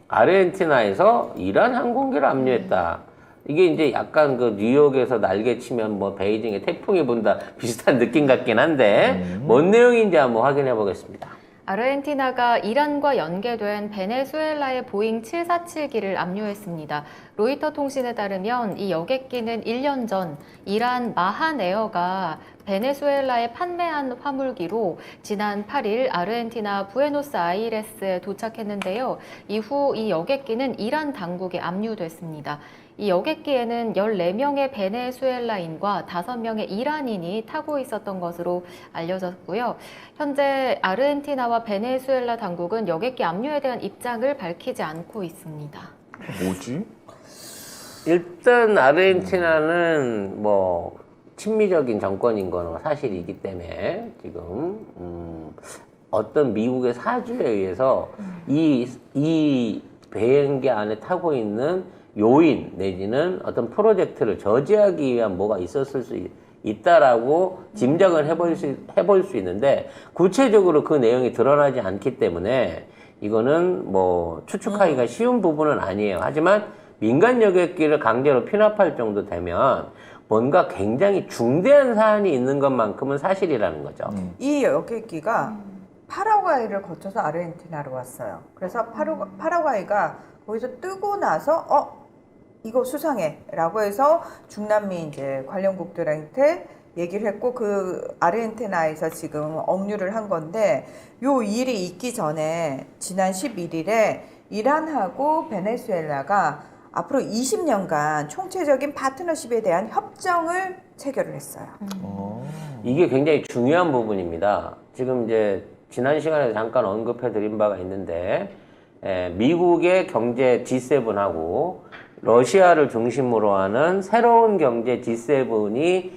아르헨티나에서 이란 항공기를 압류했다. 이게 이제 약간 그 뉴욕에서 날개 치면 뭐 베이징에 태풍이 분다 비슷한 느낌 같긴 한데 뭔 내용인지 한번 확인해 보겠습니다. 아르헨티나가 이란과 연계된 베네수엘라의 보잉 747기를 압류했습니다. 로이터 통신에 따르면 이 여객기는 1년 전 이란 마한 에어가 베네수엘라에 판매한 화물기로 지난 8일 아르헨티나 부에노스아이레스에 도착했는데요. 이후 이 여객기는 이란 당국에 압류됐습니다. 이 여객기에는 14명의 베네수엘라인과 5명의 이란인이 타고 있었던 것으로 알려졌고요. 현재 아르헨티나와 베네수엘라 당국은 여객기 압류에 대한 입장을 밝히지 않고 있습니다. 뭐지? 일단 아르헨티나는 뭐 친미적인 정권인 건 사실이기 때문에 지금 어떤 미국의 사주에 의해서 이 비행기 안에 타고 있는 요인 내지는 어떤 프로젝트를 저지하기 위한 뭐가 있었을 수 있다라고 짐작을 해볼 수 있는데 구체적으로 그 내용이 드러나지 않기 때문에 이거는 뭐 추측하기가 쉬운 부분은 아니에요. 하지만 민간 여객기를 강제로 피납할 정도 되면 뭔가 굉장히 중대한 사안이 있는 것만큼은 사실이라는 거죠. 이 여객기가 파라과이를 거쳐서 아르헨티나로 왔어요. 그래서 파라과이가 거기서 뜨고 나서 이거 수상해 라고 해서 중남미 이제 관련국들한테 얘기를 했고 그 아르헨티나에서 지금 억류를 한 건데 요 일이 있기 전에 지난 11일에 이란하고 베네수엘라가 앞으로 20년간 총체적인 파트너십에 대한 협정을 체결을 했어요. 이게 굉장히 중요한 부분입니다. 지금 이제 지난 시간에 잠깐 언급해 드린 바가 있는데 미국의 경제 G7하고 러시아를 중심으로 하는 새로운 경제 G7이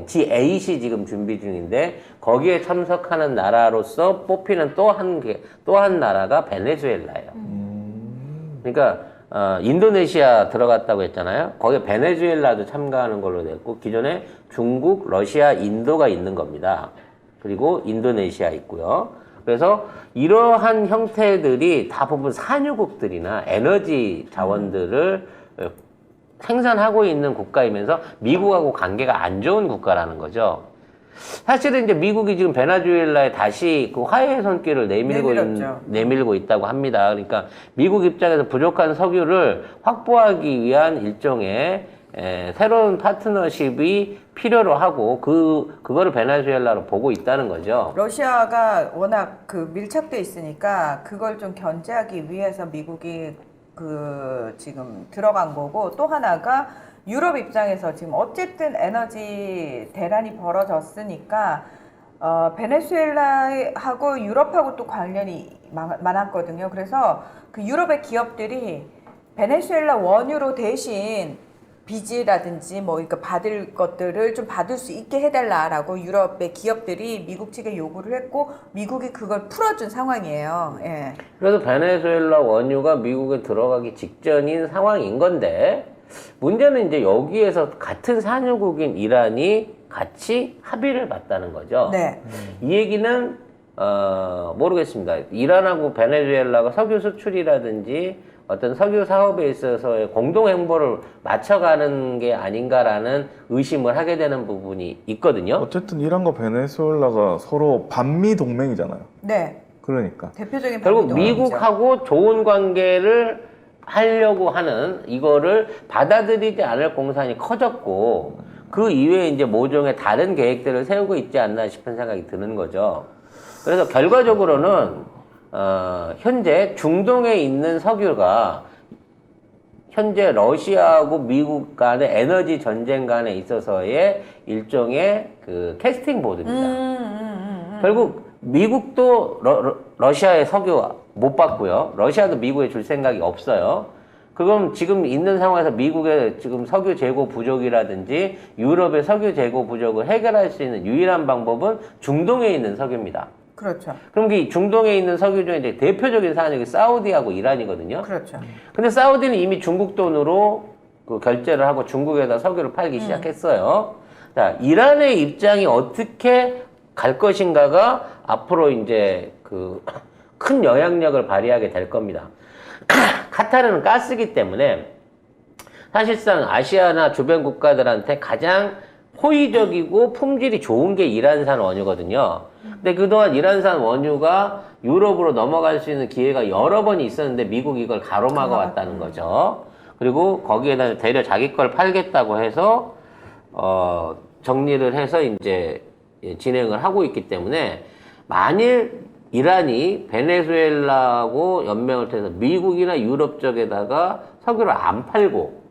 G8이 지금 준비 중인데 거기에 참석하는 나라로서 뽑히는 또 한 나라가 베네수엘라예요. 그러니까 인도네시아 들어갔다고 했잖아요. 거기에 베네수엘라도 참가하는 걸로 됐고 기존에 중국, 러시아, 인도가 있는 겁니다. 그리고 인도네시아 있고요. 그래서 이러한 형태들이 대부분 산유국들이나 에너지 자원들을 생산하고 있는 국가이면서 미국하고 관계가 안 좋은 국가라는 거죠. 사실은 이제 미국이 지금 베네수엘라에 다시 그 화해의 손길을 내밀고 있다고 합니다. 그러니까 미국 입장에서 부족한 석유를 확보하기 위한 일종의 새로운 파트너십이 필요로 하고 그거를 베네수엘라로 보고 있다는 거죠. 러시아가 워낙 그 밀착돼 있으니까 그걸 좀 견제하기 위해서 미국이 지금 들어간 거고 또 하나가 유럽 입장에서 지금 어쨌든 에너지 대란이 벌어졌으니까 베네수엘라하고 유럽하고 또 관련이 많았거든요. 그래서 그 유럽의 기업들이 베네수엘라 원유로 대신 빚이라든지 뭐 그러니까 받을 것들을 좀 받을 수 있게 해달라라고 유럽의 기업들이 미국 측에 요구를 했고 미국이 그걸 풀어준 상황이에요. 예. 그래서 베네수엘라 원유가 미국에 들어가기 직전인 상황인 건데 문제는 이제 여기에서 같은 산유국인 이란이 같이 합의를 봤다는 거죠. 네. 이 얘기는 모르겠습니다. 이란하고 베네수엘라가 석유 수출이라든지 어떤 석유 사업에 있어서의 공동 행보를 맞춰가는 게 아닌가라는 의심을 하게 되는 부분이 있거든요. 어쨌든 이란과 베네수엘라가 서로 반미 동맹이잖아요. 네. 그러니까 대표적인 결국 반미 동맹이죠. 미국하고 좋은 관계를 하려고 하는 이거를 받아들이지 않을 공산이 커졌고 그 이외에 이제 모종의 다른 계획들을 세우고 있지 않나 싶은 생각이 드는 거죠. 그래서 결과적으로는 현재 중동에 있는 석유가 현재 러시아하고 미국 간의 에너지 전쟁 간에 있어서의 일종의 그 캐스팅 보드입니다. 결국 미국도 러시아의 석유 못 받고요. 러시아도 미국에 줄 생각이 없어요. 그럼 지금 있는 상황에서 미국의 지금 석유 재고 부족이라든지 유럽의 석유 재고 부족을 해결할 수 있는 유일한 방법은 중동에 있는 석유입니다. 그렇죠. 그럼 이 중동에 있는 석유 중에 이제 대표적인 산역이 사우디하고 이란이거든요. 그렇죠. 근데 사우디는 이미 중국 돈으로 그 결제를 하고 중국에다 석유를 팔기 시작했어요. 자, 이란의 입장이 어떻게 갈 것인가가 앞으로 이제 그 큰 영향력을 발휘하게 될 겁니다. 카타르는 가스기 때문에 사실상 아시아나 주변 국가들한테 가장 호의적이고 품질이 좋은 게 이란산 원유거든요. 근데 그동안 이란산 원유가 유럽으로 넘어갈 수 있는 기회가 여러 번이 있었는데 미국이 이걸 가로막아 왔다는 거죠. 그리고 거기에다 대려 자기 걸 팔겠다고 해서 정리를 해서 이제 진행을 하고 있기 때문에 만일 이란이 베네수엘라하고 연맹을 해서 미국이나 유럽 쪽에다가 석유를 안 팔고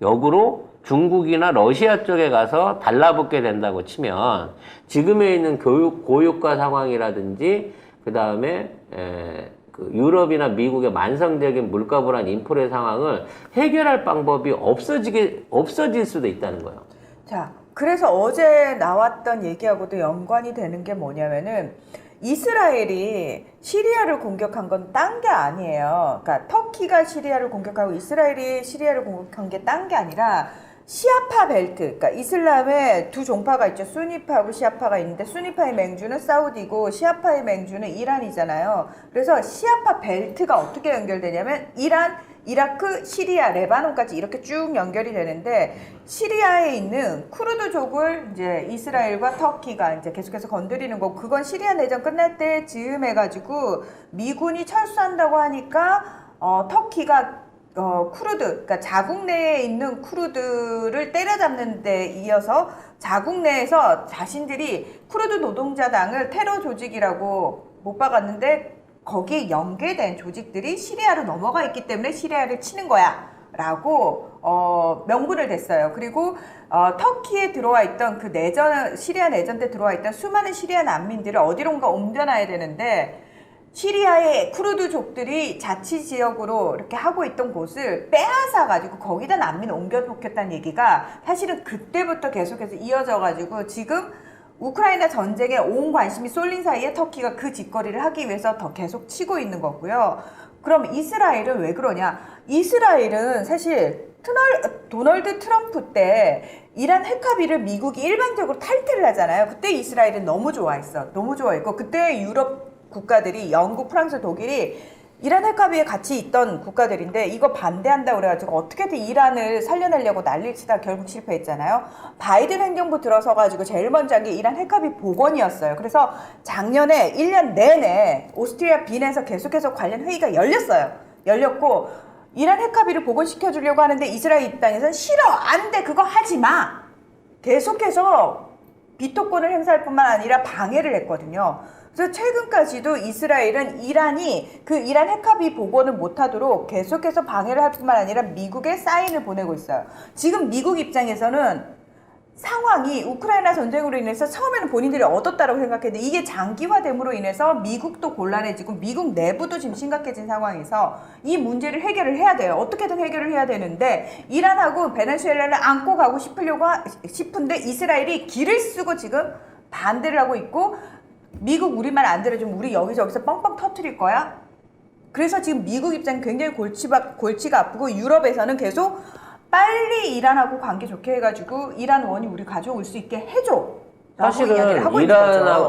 역으로 중국이나 러시아 쪽에 가서 달라붙게 된다고 치면 지금에 있는 고유가 상황이라든지 그 다음에 그 유럽이나 미국의 만성적인 물가 불안 인플레 상황을 해결할 방법이 없어질 수도 있다는 거예요. 자, 그래서 어제 나왔던 얘기하고도 연관이 되는 게 뭐냐면은 이스라엘이 시리아를 공격한 건 딴 게 아니에요. 그러니까 터키가 시리아를 공격하고 이스라엘이 시리아를 공격한 게 딴 게 아니라 시아파 벨트, 그러니까 이슬람의 두 종파가 있죠. 수니파하고 시아파가 있는데 수니파의 맹주는 사우디고 시아파의 맹주는 이란이잖아요. 그래서 시아파 벨트가 어떻게 연결되냐면 이란, 이라크, 시리아, 레바논까지 이렇게 쭉 연결이 되는데 시리아에 있는 쿠르드족을 이제 이스라엘과 터키가 이제 계속해서 건드리는 거고 그건 시리아 내전 끝날 때 즈음해가지고 미군이 철수한다고 하니까 터키가 쿠르드, 그러니까 자국 내에 있는 쿠르드를 때려잡는 데 이어서 자국 내에서 자신들이 쿠르드 노동자당을 테러 조직이라고 못 박았는데 거기에 연계된 조직들이 시리아로 넘어가 있기 때문에 시리아를 치는 거야 라고 명분을 댔어요. 그리고 터키에 들어와 있던 그 시리아 내전 때 들어와 있던 수많은 시리아 난민들을 어디론가 옮겨놔야 되는데 시리아의 쿠르드족들이 자치지역으로 이렇게 하고 있던 곳을 빼앗아가지고 거기다 난민 옮겨놓겠다는 얘기가 사실은 그때부터 계속해서 이어져가지고 지금 우크라이나 전쟁에 온 관심이 쏠린 사이에 터키가 그 짓거리를 하기 위해서 더 계속 치고 있는 거고요. 그럼 이스라엘은 왜 그러냐? 이스라엘은 사실 도널드 트럼프 때 이란 핵합의를 미국이 일방적으로 탈퇴를 하잖아요. 그때 이스라엘은 너무 좋아했어. 너무 좋아했고 그때 유럽 국가들이 영국, 프랑스, 독일이 이란 핵합의에 같이 있던 국가들인데 이거 반대한다고 그래가지고 어떻게든 이란을 살려내려고 난리를 치다 결국 실패했잖아요. 바이든 행정부 들어서가지고 제일 먼저 한 게 이란 핵합의 복원이었어요. 그래서 작년에 1년 내내 오스트리아 빈에서 계속해서 관련 회의가 열렸고 이란 핵합의를 복원시켜주려고 하는데 이스라엘 입장에서는 싫어! 안 돼! 그거 하지 마! 계속해서 비토권을 행사할 뿐만 아니라 방해를 했거든요. 그래서 최근까지도 이스라엘은 이란이 그 이란 핵합의 복원을 못하도록 계속해서 방해를 할 뿐만 아니라 미국에 사인을 보내고 있어요. 지금 미국 입장에서는 상황이 우크라이나 전쟁으로 인해서 처음에는 본인들이 얻었다고 생각했는데 이게 장기화됨으로 인해서 미국도 곤란해지고 미국 내부도 지금 심각해진 상황에서 이 문제를 해결을 해야 돼요. 어떻게든 해결을 해야 되는데 이란하고 베네수엘라를 안고 가고 싶은데 이스라엘이 길을 쓰고 지금 반대를 하고 있고 미국 우리 말 안 들어주면 우리 여기저기서 뻥뻥 터뜨릴 거야? 그래서 지금 미국 입장이 굉장히 골치가 아프고 유럽에서는 계속 빨리 이란하고 관계 좋게 해가지고 이란 원유 우리 가져올 수 있게 해줘. 사실은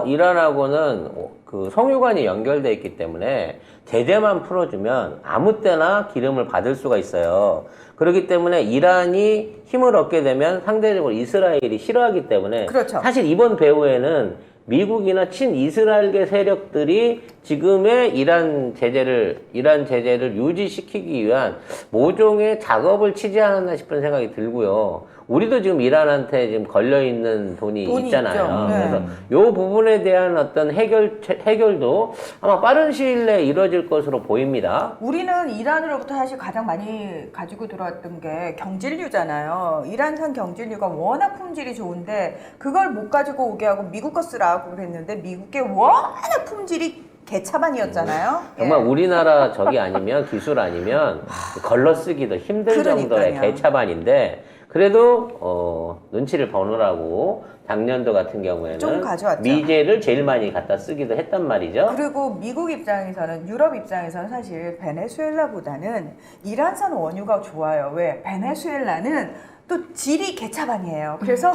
이란하고는 그 성유관이 연결돼 있기 때문에 제재만 풀어주면 아무 때나 기름을 받을 수가 있어요. 그렇기 때문에 이란이 힘을 얻게 되면 상대적으로 이스라엘이 싫어하기 때문에 그렇죠. 사실 이번 배후에는 미국이나 친이스라엘계 세력들이 지금의 이란 제재를 유지시키기 위한 모종의 작업을 치지 않았나 싶은 생각이 들고요. 우리도 지금 이란한테 지금 걸려있는 돈이 있잖아요. 네. 그래서 요 부분에 대한 어떤 해결도 아마 빠른 시일 내에 이루어질 것으로 보입니다. 우리는 이란으로부터 사실 가장 많이 가지고 들어왔던 게 경질유잖아요. 이란산 경질유가 워낙 품질이 좋은데 그걸 못 가지고 오게 하고 미국 거 쓰라고 그랬는데 미국게 워낙 품질이 개차반이었잖아요. 정말 우리나라 적이 아니면 기술 아니면 걸러쓰기도 힘들 정도의 개차반인데 그래도 눈치를 보느라고 작년도 같은 경우에는 좀 가져왔죠. 미제를 제일 많이 갖다 쓰기도 했단 말이죠. 그리고 미국 입장에서는 유럽 입장에서는 사실 베네수엘라보다는 이란산 원유가 좋아요. 왜? 베네수엘라는 또 질이 개차반이에요. 그래서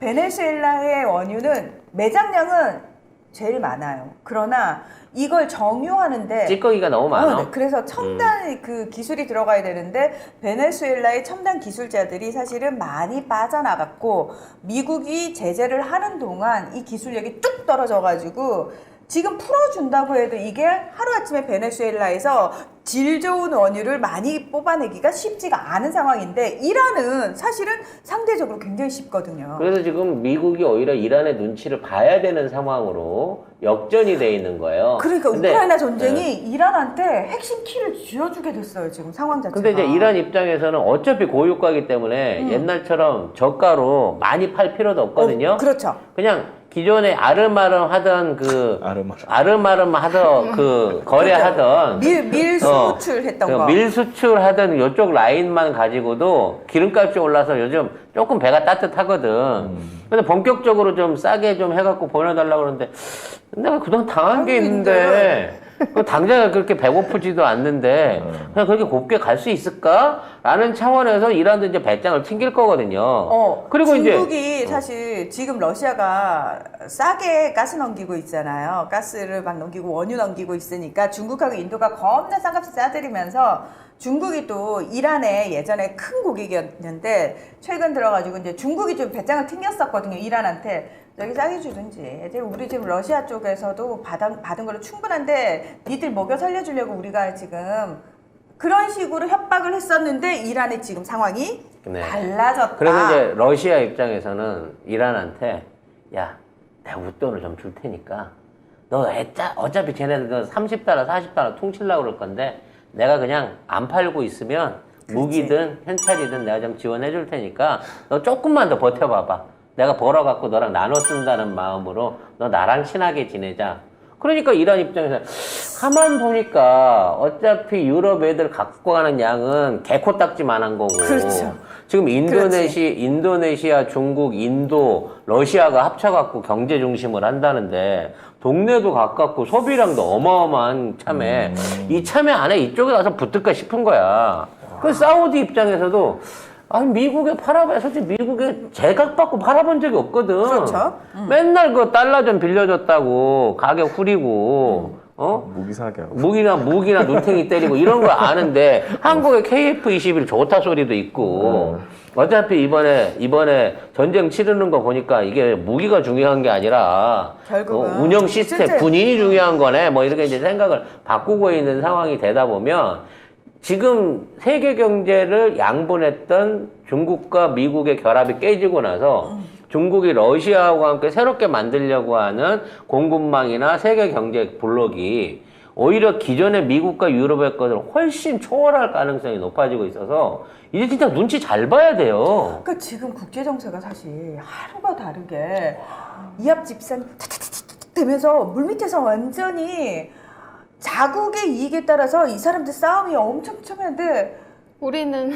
베네수엘라의 원유는 매장량은 제일 많아요. 그러나 이걸 정유하는데 찌꺼기가 너무 많아. 네. 그래서 첨단 그 기술이 들어가야 되는데 베네수엘라의 첨단 기술자들이 사실은 많이 빠져나갔고 미국이 제재를 하는 동안 이 기술력이 뚝 떨어져가지고 지금 풀어준다고 해도 이게 하루아침에 베네수엘라에서 질 좋은 원유를 많이 뽑아내기가 쉽지가 않은 상황인데 이란은 사실은 상대적으로 굉장히 쉽거든요. 그래서 지금 미국이 오히려 이란의 눈치를 봐야 되는 상황으로 역전이 돼 있는 거예요. 그러니까 근데, 우크라이나 전쟁이 네. 이란한테 핵심 키를 쥐어주게 됐어요. 지금 상황 자체가. 근데 이제 이란 입장에서는 어차피 고유가기 때문에 옛날처럼 저가로 많이 팔 필요도 없거든요. 그렇죠. 그냥 기존에 아름아름 하던 그 아름아름. 아름아름 하던 그 거래하던 밀 수출했던 그 거. 밀 수출하던 이쪽 라인만 가지고도 기름값이 올라서 요즘 조금 배가 따뜻하거든. 근데 본격적으로 좀 싸게 좀 해갖고 보내달라고 그러는데 내가 그동안 당한 게 있는데 그 당장 그렇게 배고프지도 않는데 그냥 그렇게 곱게 갈 수 있을까? 라는 차원에서 이란도 이제 배짱을 튕길 거거든요. 그리고 중국이 이제 사실 지금 러시아가 싸게 가스 넘기고 있잖아요. 가스를 막 넘기고 원유 넘기고 있으니까 중국하고 인도가 겁나 싼값을 싸들이면서 중국이 또 이란의 예전에 큰 고객이었는데 최근 들어가지고 이제 중국이 좀 배짱을 튕겼었거든요. 이란한테. 여기 싸게 주든지. 우리 지금 러시아 쪽에서도 받은 걸로 충분한데 니들 먹여 살려주려고 우리가 지금 그런 식으로 협박을 했었는데 이란의 지금 상황이 네. 달라졌다. 그래서 이제 러시아 입장에서는 이란한테 야, 내가 웃돈을 좀 줄 테니까 너 어차피 쟤네들 30달러, 40달러 퉁치려고 그럴 건데 내가 그냥 안 팔고 있으면 무기든 현찰이든 내가 좀 지원해 줄 테니까 너 조금만 더 버텨봐봐. 내가 벌어갖고 너랑 나눠 쓴다는 마음으로 너 나랑 친하게 지내자. 그러니까 이란 입장에서 가만 보니까 어차피 유럽 애들 갖고 가는 양은 개코딱지만한 거고. 그렇죠. 지금 인도네시아, 중국, 인도, 러시아가 합쳐갖고 경제 중심을 한다는데 동네도 가깝고 소비량도 어마어마한 참에 이 참에 안에 이쪽에 가서 붙을까 싶은 거야. 그 사우디 입장에서도 아니 미국에 팔아봐야 솔직히 미국에 제각받고 팔아본 적이 없거든. 그렇죠. 맨날 그 달러 좀 빌려줬다고 가격 후리고 무기 사기하고. 무기나 눈탱이 때리고 이런 거 아는데 한국의 KF-21 좋다 소리도 있고 어차피 이번에 전쟁 치르는 거 보니까 이게 무기가 중요한 게 아니라 결국은 운영 시스템 실제 군인이 중요한 거네 뭐 이렇게 이제 생각을 바꾸고 있는 상황이 되다 보면 지금 세계 경제를 양분했던 중국과 미국의 결합이 깨지고 나서 중국이 러시아와 함께 새롭게 만들려고 하는 공급망이나 세계 경제 블록이 오히려 기존의 미국과 유럽의 것을 훨씬 초월할 가능성이 높아지고 있어서 이제 진짜 눈치 잘 봐야 돼요. 그러니까 지금 국제 정세가 사실 하루가 다르게 이합집산 되면서 물밑에서 완전히 자국의 이익에 따라서 이 사람들 싸움이 엄청 참했는데 우리는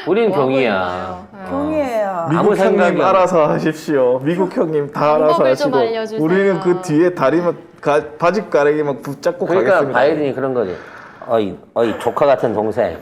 우린 뭐 하고 경이야. 있나요? 네. 경이에요. 아무 미국 형님 생각이 알아서 하십시오. 미국 형님 다 알아서 방법을 좀 하시고 알려주세요. 우리는 그 뒤에 다리만 바지 가르기 막 붙잡고 그러니까 가겠습니다. 바이든이 그런 거지. 어이 조카 같은 동생.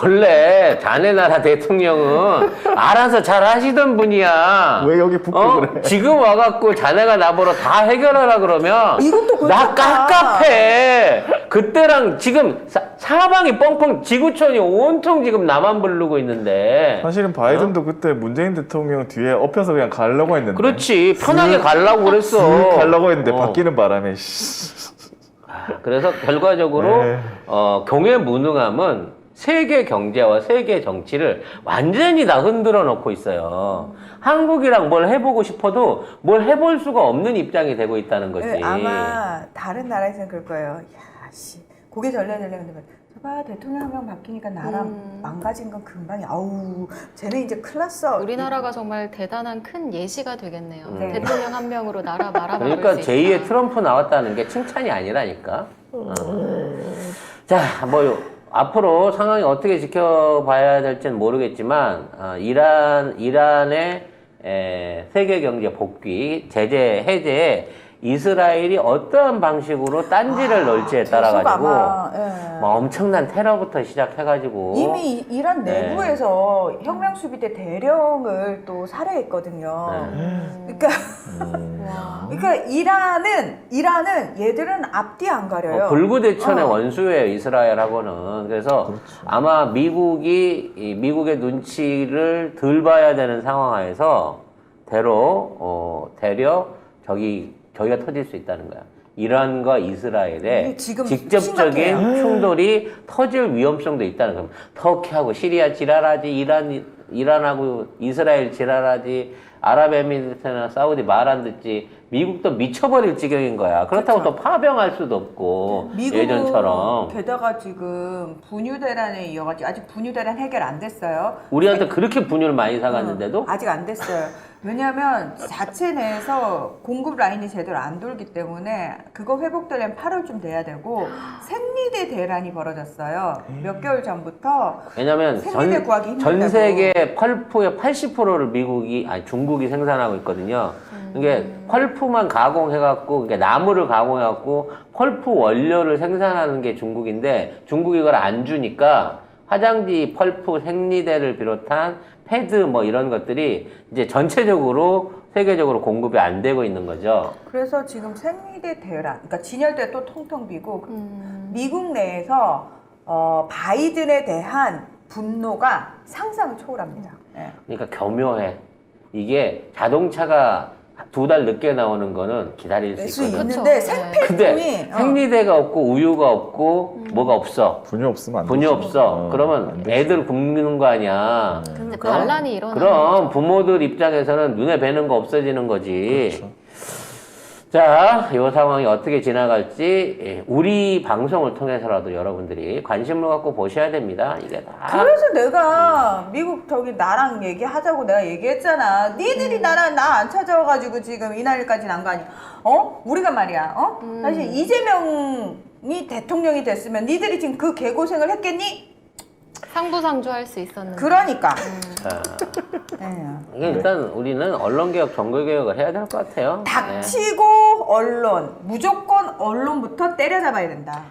원래 자네 나라 대통령은 알아서 잘 하시던 분이야. 왜 여기 붙고 그래? 지금 와갖고 자네가 나보러 다 해결하라 그러면 미국도 나 그렇잖아. 깝깝해. 그때랑 지금 사방이 뻥뻥 지구촌이 온통 지금 나만 부르고 있는데. 사실은 바이든도 그때 문재인 대통령 뒤에 엎여서 그냥 가려고 했는데. 그렇지 편하게 가려고 그랬어. 쓱 가려고 했는데 어. 바뀌는 바람에 그래서 결과적으로 네. 경외무능함은 세계 경제와 세계 정치를 완전히 다 흔들어 놓고 있어요. 한국이랑 뭘 해보고 싶어도 뭘 해볼 수가 없는 입장이 되고 있다는 거지. 네, 아마 다른 나라에서는 그럴 거예요. 야, 씨, 고개 절레절레 근데 저봐 대통령 한 명 바뀌니까 나라 망가진 건 금방이. 아우, 쟤네 이제 큰일 났어. 우리나라가 정말 대단한 큰 예시가 되겠네요. 네. 대통령 한 명으로 나라 말아먹을 그러니까 수 있다. 제2의 트럼프 나왔다는 게 칭찬이 아니라니까. 자, 뭐 앞으로 상황이 어떻게 지켜봐야 될지는 모르겠지만 이란의 세계 경제 복귀, 제재 해제에 이스라엘이 어떠한 방식으로 딴지를 넣을지에 따라 계속 가지고 아마, 예. 뭐 엄청난 테러부터 시작해가지고 이미 이란 네. 내부에서 혁명수비대 대령을 또 살해했거든요. 네. 그러니까, 와. 그러니까 이란은 얘들은 앞뒤 안 가려요. 불구대천의 원수예요, 이스라엘하고는. 그래서 아마 미국의 눈치를 덜 봐야 되는 상황하에서 대려 저기가 터질 수 있다는 거야. 이란과 이스라엘의 이게 지금 직접적인 심각해요. 충돌이 터질 위험성도 있다는 겁니다. 터키하고 시리아 지랄하지, 이란하고 이스라엘 지랄하지, 아랍에미리트나 사우디 말 안 듣지, 미국도 미쳐버릴 지경인 거야. 그렇다고 그쵸. 또 파병할 수도 없고, 미국은 예전처럼. 게다가 지금 분유대란에 이어가지고 아직 분유대란 해결 안 됐어요. 우리한테 그렇게 분유를 많이 사갔는데도 아직 안 됐어요. 왜냐하면 자체 내에서 공급 라인이 제대로 안 돌기 때문에 그거 회복되려면 8월쯤 돼야 되고 생리대 대란이 벌어졌어요. 몇 개월 전부터. 왜냐면 생리대 구하기 힘들다고. 전 세계 펄프의 80%를 중국이 생산하고 있거든요. 이게 펄프만 가공해갖고, 그러니까 나무를 가공해갖고 펄프 원료를 생산하는 게 중국인데 중국이 이걸 안 주니까 화장지, 펄프, 생리대를 비롯한 패드 뭐 이런 것들이 이제 전체적으로 세계적으로 공급이 안 되고 있는 거죠. 그래서 지금 생리대 대란, 그러니까 진열대 또 텅텅 비고 미국 내에서 바이든에 대한 분노가 상상을 초월합니다. 네. 그러니까 교묘해. 이게 자동차가 2달 늦게 나오는 거는 기다릴 수 수 있거든. 있는데 그쵸. 근데 생필품이 생리대가 없고 우유가 없고 뭐가 없어. 분유 없으면 안 분유 되지. 없어. 그러면 안 되지. 애들 굶는 거 아니야. 근데 그럼. 반란이 일어나는 그럼 거죠. 부모들 입장에서는 눈에 뵈는 거 없어지는 거지. 그렇죠. 자, 이 상황이 어떻게 지나갈지 우리 방송을 통해서라도 여러분들이 관심을 갖고 보셔야 됩니다. 이게 다 그래서 내가 미국 저기 나랑 얘기하자고 내가 얘기했잖아. 니들이 나랑 나 안 찾아와가지고 지금 이 나이까지 난 거 아니야? 우리가 말이야. 사실 이재명이 대통령이 됐으면 니들이 지금 그 개고생을 했겠니? 상부상조할 수 있었는데. 그러니까. 자, 네. 이게 일단 우리는 언론개혁, 정글개혁을 해야 될 것 같아요. 네. 닥치고 언론, 무조건 언론부터 때려잡아야 된다.